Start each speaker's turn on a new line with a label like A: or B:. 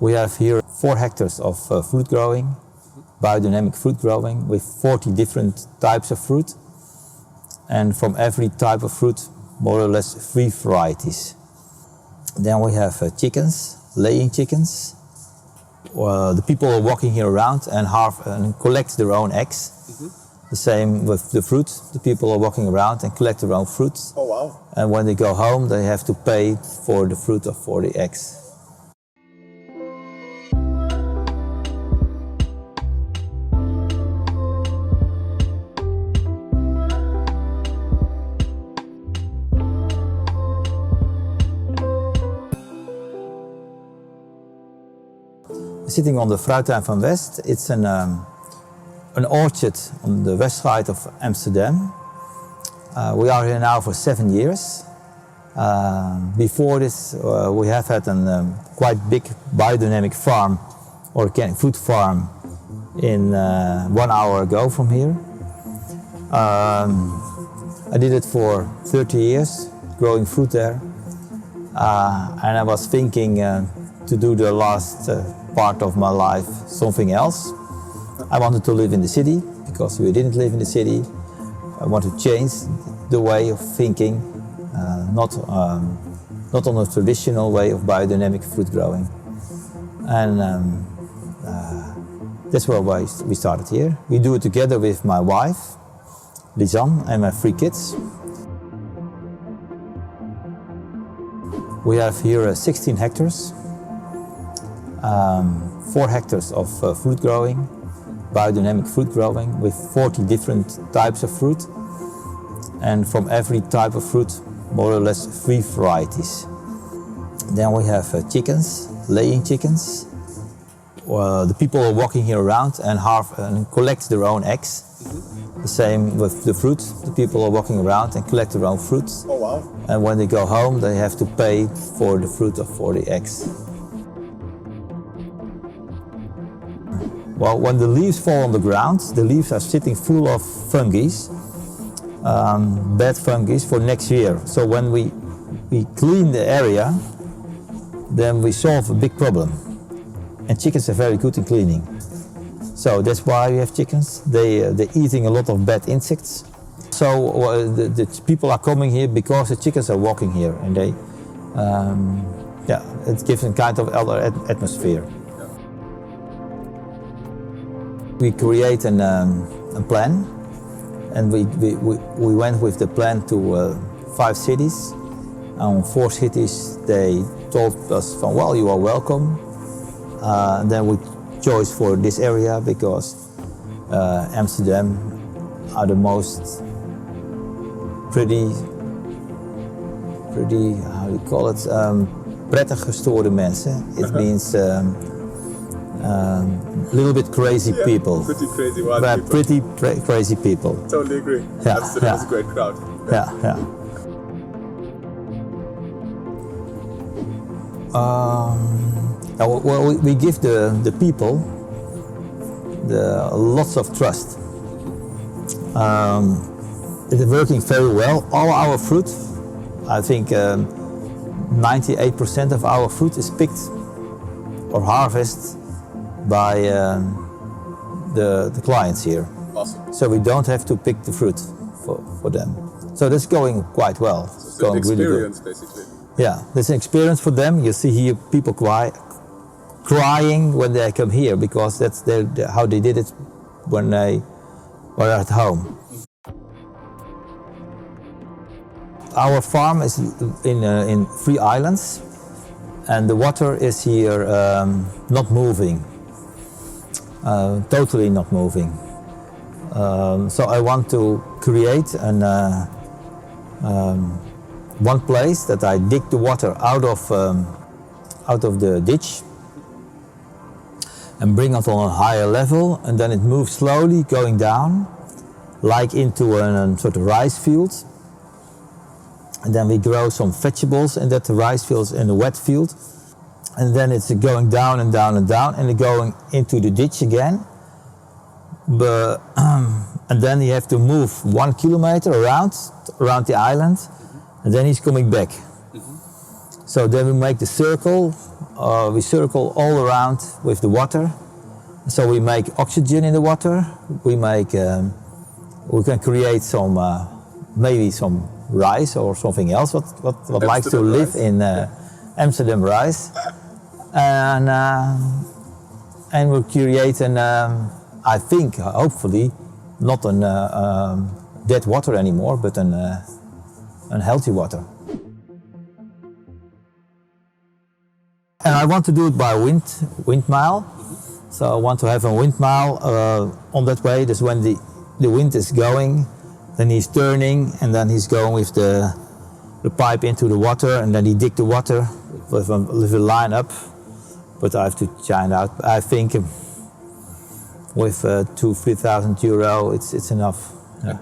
A: We have here 4 hectares of fruit growing, biodynamic fruit growing with 40 different types of fruit. And from every type of fruit, more or less 3 varieties. Then we have chickens, laying chickens. The people are walking here around and collect their own eggs. The same with the fruit. The people are walking around and collect their own fruits.
B: Oh wow.
A: And when they go home, they have to pay for the fruit or for the eggs. Sitting on the Fruittuin van West, it's an orchard on the west side of Amsterdam. We are here now for 7 years. Before this, we have had a quite big biodynamic farm, organic food farm, in 1 hour ago from here. I did it for 30 years, growing fruit there. And I was thinking to do the last part of my life something else. I wanted to live in the city because we didn't live in the city. I want to change the way of thinking, not on a traditional way of biodynamic fruit growing. And that's where we started here. We do it together with my wife, Lisanne, and my 3 kids. We have here 16 hectares. 4 hectares of fruit growing, biodynamic fruit growing with 40 different types of fruit. And from every type of fruit, more or less 3 varieties. Then we have chickens, laying chickens. The people are walking here around and collect their own eggs. The same with the fruit. The people are walking around and collect their own fruits.
B: Oh wow.
A: And when they go home, they have to pay for the fruit or for the eggs. Well, when the leaves fall on the ground, the leaves are sitting full of fungi, bad fungi for next year. So when we clean the area, then we solve a big problem. And chickens are very good in cleaning. So that's why we have chickens. They're eating a lot of bad insects. So the people are coming here because the chickens are walking here, and it gives a kind of other atmosphere. We create a plan, and we went with the plan to 5 cities. On 4 cities, they told us, well, you are welcome. Then we chose for this area because Amsterdam are the most pretty, how do you call it? Prettig gestoorde mensen. It means a little bit crazy people.
B: Pretty crazy wild people.
A: Pretty crazy people.
B: Totally agree.
A: Yeah,
B: Amsterdam is a great crowd.
A: Yeah. Well, we give the people lots of trust. It's working very well. All our fruit, I think 98% of our fruit is picked or harvested by the clients here.
B: Awesome.
A: So we don't have to pick the fruit for them. So that's going quite well.
B: So it's
A: going
B: an experience,
A: really good.
B: basically.
A: Yeah, it's an experience for them. You see here people crying when they come here because that's how they did it when they were at home. Our farm is in 3 islands, and the water is here not moving, totally not moving. So I want to create one place that I dig the water out of the ditch and bring it on a higher level, and then it moves slowly going down, like into a sort of rice field. And then we grow some vegetables in that rice field in a wet field. And then it's going down and down and down, and going into the ditch again. And then you have to move 1 kilometer around the island, and then he's coming back. So then we make the circle. We circle all around with the water. So we make oxygen in the water. We make. We can create some, maybe some rice or something else. What likes to live
B: rice.
A: in Amsterdam rice, and we'll create an. I think hopefully not an dead water anymore, but an healthy water. And I want to do it by windmill. So I want to have a windmill on that way. That's when the wind is going, then he's turning, and then he's going with the pipe into the water, and then he dig the water with a line up. But I have to chine out. I think with €2,000-3,000, it's enough. Yeah.